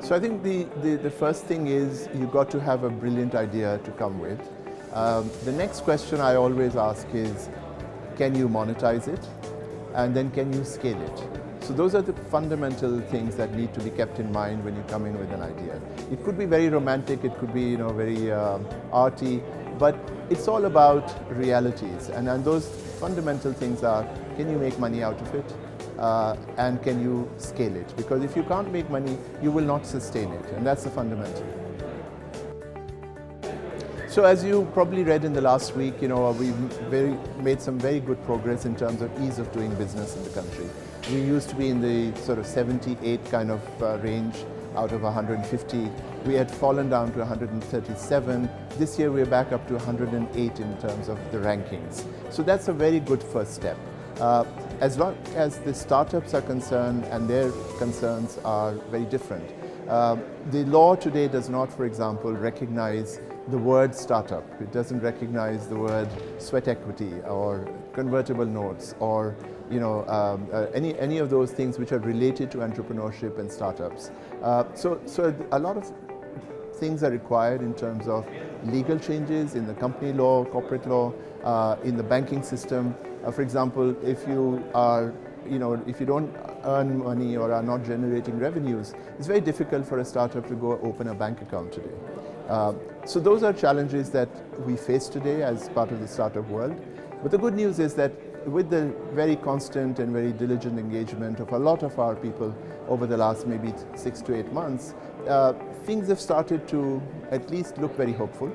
So I think the first thing is you've got to have a brilliant idea to come with. The next question I always ask is, can you monetize it? And then can you scale it? So those are the fundamental things that need to be kept in mind when you come in with an idea. It could be very romantic, it could be very arty, but it's all about realities. And those fundamental things are, can you make money out of it? And can you scale it? Because if you can't make money, you will not sustain it, and that's the fundamental. So as you probably read in the last week, we've made some very good progress in terms of ease of doing business in the country. We used to be in the sort of 78 kind of range out of 150. We had fallen down to 137. This year we're back up to 108 in terms of the rankings. So that's a very good first step. As long as the startups are concerned and their concerns are very different. The law today does not, for example, recognize the word startup. It doesn't recognize the word sweat equity or convertible notes or any of those things which are related to entrepreneurship and startups. So a lot of things are required in terms of legal changes in the company law, corporate law, in the banking system. For example, if you are, if you don't earn money or are not generating revenues, it's very difficult for a startup to go open a bank account today. So those are challenges that we face today as part of the startup world. But the good news is that with the very constant and very diligent engagement of a lot of our people over the last maybe 6 to 8 months, things have started to at least look very hopeful.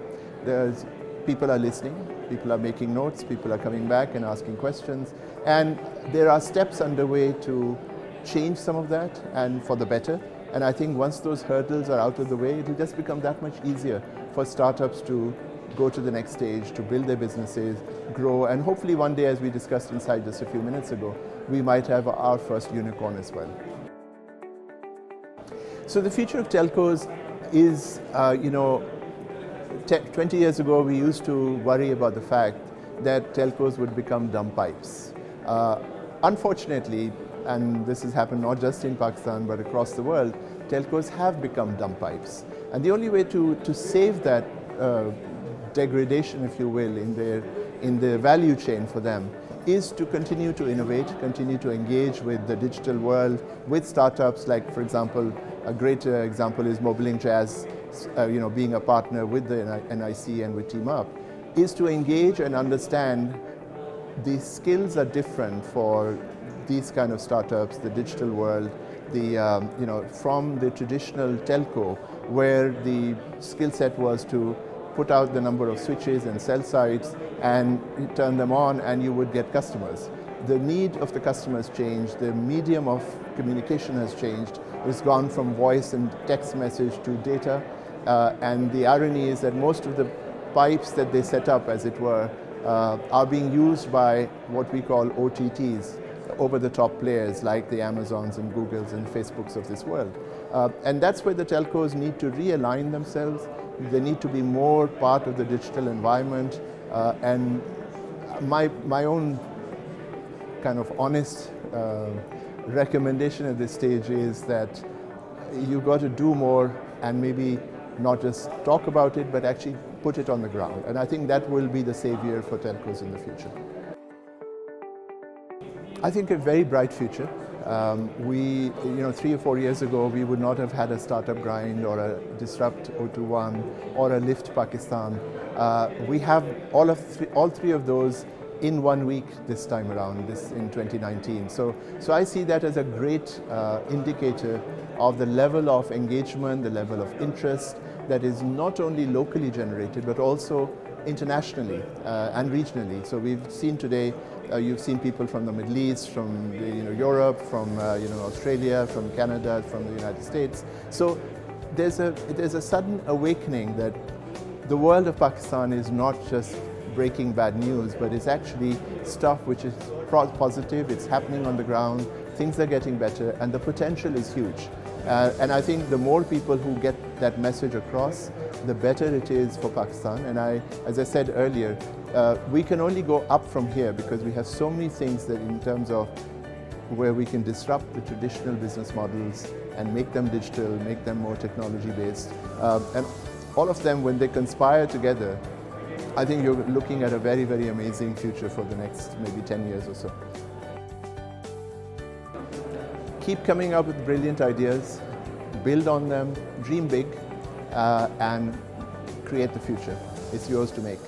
People are listening, people are making notes, people are coming back and asking questions, and there are steps underway to change some of that and for the better. And I think once those hurdles are out of the way, it will just become that much easier for startups to go to the next stage, to build their businesses, grow, and hopefully one day, as we discussed inside just a few minutes ago, we might have our first unicorn as well. So the future of telcos is, 20 years ago we used to worry about the fact that telcos would become dumb pipes. Unfortunately, and this has happened not just in Pakistan but across the world, telcos have become dumb pipes. And the only way to save that degradation, if you will, in the value chain for them is to continue to innovate, continue to engage with the digital world, with startups like, for example, a great example is Mobiling Jazz, being a partner with the NIC and with Teamup, is to engage and understand the skills are different for these kind of startups, the digital world, from the traditional telco, where the skill set was to put out the number of switches and cell sites and turn them on and you would get customers. The need of the customers changed, the medium of communication has changed. It's gone from voice and text message to data, and the irony is that most of the pipes that they set up, as it were, are being used by what we call OTTs, over-the-top players like the Amazons and Googles and Facebooks of this world. And that's where the telcos need to realign themselves. They need to be more part of the digital environment. And my own kind of honest recommendation at this stage is that you've got to do more and maybe not just talk about it, but actually put it on the ground. And I think that will be the savior for telcos in the future. I think a very bright future. 3 or 4 years ago, we would not have had a startup grind or a disrupt 021 or a lift Pakistan. We have all three of those in 1 week this time around, in 2019. So I see that as a great indicator of the level of engagement, the level of interest that is not only locally generated, but also internationally and regionally. So we've seen today, you've seen people from the Middle East, from Europe, from Australia, from Canada, from the United States. So there's a sudden awakening that the world of Pakistan is not just breaking bad news, but it's actually stuff which is positive, it's happening on the ground, things are getting better, and the potential is huge. And I think the more people who get that message across, the better it is for Pakistan. And as I said earlier, we can only go up from here because we have so many things that in terms of where we can disrupt the traditional business models and make them digital, make them more technology-based. And all of them, when they conspire together, I think you're looking at a very, very amazing future for the next maybe 10 years or so. Keep coming up with brilliant ideas, build on them, dream big, and create the future. It's yours to make.